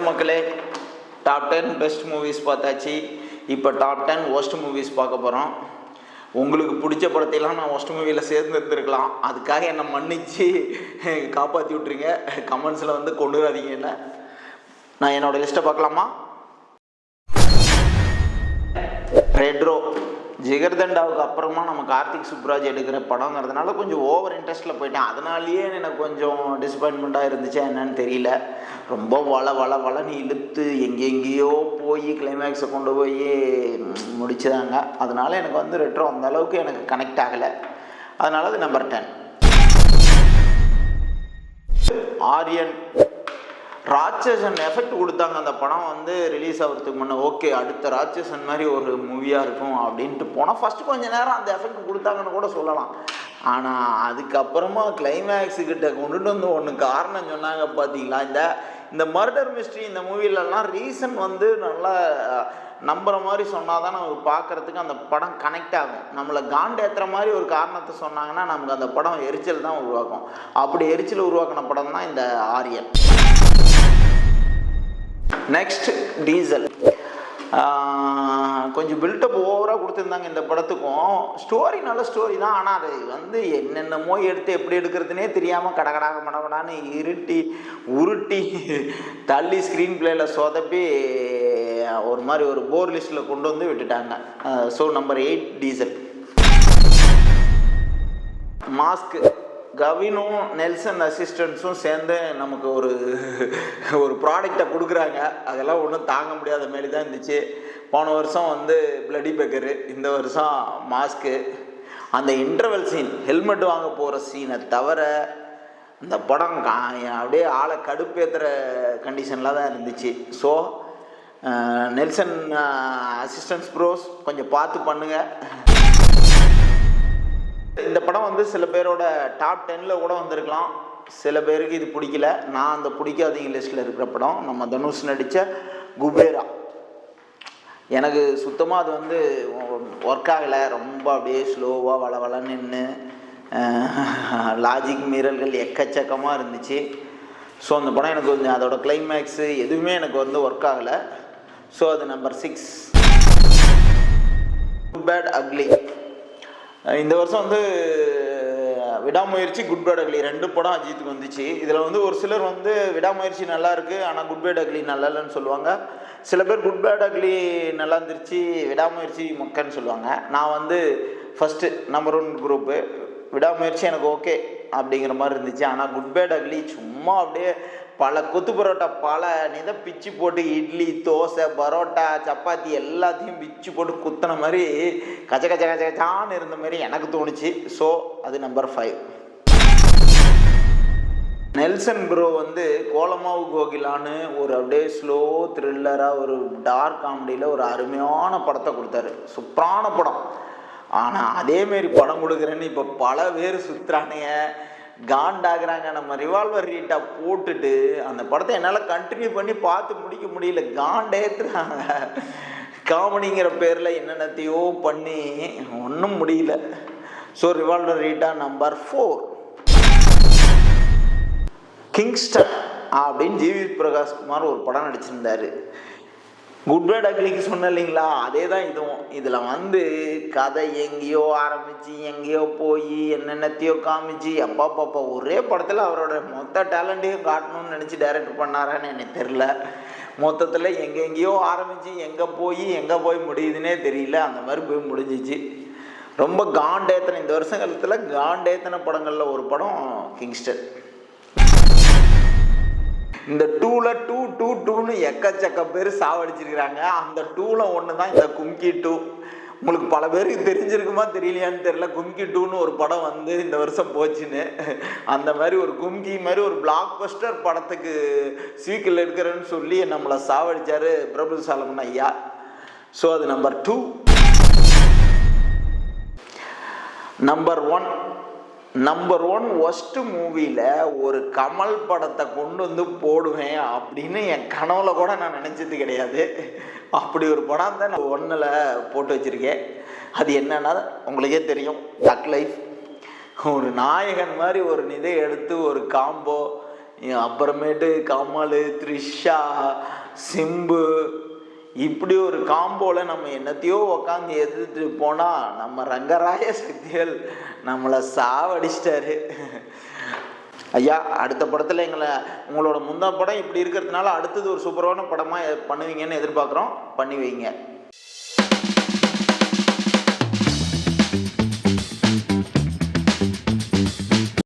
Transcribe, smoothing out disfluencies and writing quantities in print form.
வணக்கம் மக்களே. Top 10 best movies பார்த்தாச்சு. இப்போ டாப் 10 ஒஸ்ட் மூவிஸ் பார்க்க போகிறோம். உங்களுக்கு பிடிச்ச படத்தையெல்லாம் நான் ஒஸ்ட் மூவியில் சேர்ந்துருந்துருக்கலாம். அதுக்காக என்னை மன்னிச்சு காப்பாற்றி விட்ருங்க. கமெண்ட்ஸில் வந்து கொண்டு வராதீங்க. என்ன நான் என்னோடய லிஸ்ட்டை பார்க்கலாமா? ரெட்ரோ ஜிகர்தண்டாவுக்கு அப்புறமா நம்ம கார்த்திக் சுப்ராஜ் எடுக்கிற படங்கிறதுனால கொஞ்சம் ஓவர் இன்ட்ரெஸ்ட்டில் போயிட்டேன். அதனாலேயே எனக்கு கொஞ்சம் டிசப்பாயின்மெண்ட்டாக இருந்துச்சு, என்னன்னு தெரியல. ரொம்ப வளன்னு இழுத்து எங்கெங்கேயோ போய் கிளைமேக்ஸை கொண்டு போய் முடிச்சுதாங்க. அதனால எனக்கு வந்து ரெட்ரோ அந்த அளவுக்கு எனக்கு கனெக்ட் ஆகலை. அதனால அது நம்பர் 10. ஆரியன் ராட்சசன் எஃபெக்ட் கொடுத்தாங்க. அந்த படம் வந்து ரிலீஸ் ஆகிறதுக்கு முன்னே ஓகே அடுத்த ராட்சசன் மாதிரி ஒரு மூவியாக இருக்கும் அப்படின்ட்டு போனால் ஃபஸ்ட்டு கொஞ்சம் நேரம் அந்த எஃபெக்ட் கொடுத்தாங்கன்னு கூட சொல்லலாம். ஆனால் அதுக்கப்புறமா கிளைமேக்ஸுக்கிட்ட கொண்டுட்டு வந்து ஒன்று காரணம் சொன்னாங்க பார்த்தீங்களா. இந்த மர்டர் மிஸ்ட்ரி இந்த மூவிலலாம் ரீசன் வந்து நல்லா நம்புகிற மாதிரி சொன்னால் தான் நமக்கு பார்க்குறதுக்கு அந்த படம் கனெக்ட் ஆகும். நம்மளை காண்டேற்றுற மாதிரி ஒரு காரணத்தை சொன்னாங்கன்னா நமக்கு அந்த படம் எரிச்சல் தான் உருவாக்கும். அப்படி எரிச்சல் உருவாக்கின படம் தான் இந்த ஆரியன். Next Diesel. கொஞ்சம் பில்டப் ஓவராக கொடுத்துருந்தாங்க இந்த படத்துக்கும். ஸ்டோரி நல்ல ஸ்டோரி தான், ஆனால் அது வந்து என்னென்னமோ எடுத்து எப்படி எடுக்கிறதுனே தெரியாமல் கடகடாக மடகடான்னு உருட்டி தள்ளி ஸ்க்ரீன் பிளேயில் சொதப்பி ஒரு மாதிரி ஒரு போர் லிஸ்ட்டில் கொண்டு வந்து விட்டுட்டாங்க. So number 8 Diesel. மாஸ்க் கவினும் நெல்சன் அசிஸ்டன்ஸும் சேர்ந்து நமக்கு ஒரு ப்ராடக்டை கொடுக்குறாங்க. அதெல்லாம் ஒன்றும் தாங்க முடியாத மாரி தான் இருந்துச்சு. போன வருஷம் வந்து பிளடி பெக்கரு, இந்த வருஷம் மாஸ்க்கு. அந்த இன்டர்வல் சீன் ஹெல்மெட் வாங்க போகிற சீனை தவிர இந்த படம் அப்படியே ஆளை கடுப்பேற்றுற கண்டிஷனில் தான் இருந்துச்சு. ஸோ நெல்சன் அசிஸ்டன்ஸ் ப்ரோஸ் கொஞ்சம் பார்த்து பண்ணுங்கள். இந்த படம் வந்து சில பேரோட டாப் 10ல் கூட வந்திருக்கலாம். சில பேருக்கு இது பிடிக்கல. நான் அந்த பிடிக்காதீங்க லிஸ்ட்டில் இருக்கிற படம் நம்ம தனுஷ் நடித்த குபேரா. எனக்கு சுத்தமாக அது வந்து ஒர்க் ஆகலை. ரொம்ப அப்படியே ஸ்லோவாக வளன்னு நின்று லாஜிக் மீறல்கள் எக்கச்சக்கமாக இருந்துச்சு. ஸோ அந்த படம் எனக்கு கொஞ்சம் அதோட கிளைமேக்ஸு எதுவுமே எனக்கு வந்து ஒர்க் ஆகலை. ஸோ அது நம்பர் 6. Good bad ugly. இந்த வருஷம் வந்து விடாமுயற்சி, குட் பேட் அக்லி 2 படம் அஜித்துக்கு வந்துச்சு. இதில் வந்து ஒரு சிலர் வந்து விடாமுயற்சி நல்லா இருக்குது ஆனால் குட் பேட் அக்லி நல்லா இல்லைன்னு சொல்லுவாங்க. சில பேர் குட் பேட் அக்லி நல்லா இருந்துருச்சு, விடாமுயற்சி மொக்கன்னு சொல்லுவாங்க. நான் வந்து ஃபஸ்ட்டு நம்பர் 1 குரூப்பு. விடாமுயற்சி எனக்கு ஓகே அப்படிங்கிற மாதிரி இருந்துச்சு. ஆனால் குட் பேட் அக்லி சும்மா அப்படியே பல கொத்து பரோட்டா பல பிச்சு போட்டு இட்லி தோசை பரோட்டா சப்பாத்தி எல்லாத்தையும் பிச்சு போட்டு குத்தின மாதிரி கச்சகச்சான்னு இருந்த மாதிரி எனக்கு தோணுச்சு. ஸோ அது நம்பர் 5. நெல்சன் ப்ரோ வந்து கோலமாவு கோகிலான்னு ஒரு அப்படியே ஸ்லோ த்ரில்லராக ஒரு டார்க் காமெடியில் ஒரு அருமையான படத்தை கொடுத்தாரு. சூப்பரான படம். ஆனால் அதேமாரி படம் கொடுக்குறேன்னு இப்போ பல பேர் சுற்றுறானுங்க, காண்டாகிறாங்க. நம்ம ரிவால்வர் ரீட்டா போட்டுட்டு அந்த படத்தை என்னால் கண்டினியூ பண்ணி பார்த்து முடிக்க முடியல. காண்டேத்துறாங்க. காமெடிங்கிற பேரில் என்னென்னத்தையோ பண்ணி ஒன்றும் முடியல. So revolver Rita number 4. Kingston அப்படின்னு ஜிவி பிரகாஷ்குமார் ஒரு படம் நடிச்சிருந்தார். குட் பேட் அக்லிக்கு சொன்ன இல்லைங்களா, அதே தான் இதுவும். இதில் வந்து கதை எங்கேயோ ஆரம்பித்து எங்கேயோ போய் என்னென்னத்தையோ காமிச்சு அப்பா ஒரே படத்தில் அவரோட மொத்த டேலண்ட்டையும் காட்டணும்னு நினச்சி டைரக்டர் பண்ணாரான்னு எனக்கு தெரில. மொத்தத்தில் எங்கெங்கேயோ ஆரம்பித்து எங்கே போய் முடியுதுன்னே தெரியல. அந்த மாதிரி போய் முடிஞ்சிச்சு. ரொம்ப காண்டேத்தனை இந்த வருஷ காலத்தில் காண்டேத்தனை படங்களில் ஒரு படம் கிங்ஸ்டன். இந்த 2ன்னு எக்கச்சக்க பேர் சாவடிச்சிருக்கிறாங்க. அந்த 2ல் ஒன்று தான் இந்த கும்கி 2. உங்களுக்கு பல பேருக்கு தெரிஞ்சிருக்குமா தெரியலையான்னு தெரியல. கும்கி 2ன்னு ஒரு படம் வந்து இந்த வருஷம் போச்சுன்னு. அந்த மாதிரி ஒரு கும்கி மாதிரி ஒரு பிளாக் பஸ்டர் படத்துக்கு சீக்கிரம் எடுக்கிறேன்னு சொல்லி நம்மளை சாவடிச்சார் பிரபு சாலமன் ஐயா. ஸோ அது நம்பர் 2. நம்பர் 1 ஒஸ்ட் மூவியில் ஒரு கமல் படத்தை கொண்டு வந்து போடுவேன் அப்படின்னு என் கனவுல கூட நான் நினச்சது கிடையாது. அப்படி ஒரு படம் தான் நான் 1ல் போட்டு வச்சுருக்கேன். அது என்னன்னா உங்களுக்கே தெரியும், தக் லைஃப். ஒரு நாயகன் மாதிரி ஒரு இதை எடுத்து ஒரு காம்போ அப்புறமேட்டு கமல், த்ரிஷா, சிம்பு, இப்படி ஒரு காம்போவில் நம்ம என்னத்தையோ உக்காந்து எதிர்த்து போனால் நம்ம ரங்கராய சக்திகள் நம்மளை சாவடிச்சிட்டாரு. ஐயா, அடுத்த படத்தில் உங்களோட முந்தா படம் இப்படி இருக்கிறதுனால அடுத்தது ஒரு சூப்பரான படமாக பண்ணுவீங்கன்னு எதிர்பார்க்குறோம். பண்ணி வைங்க.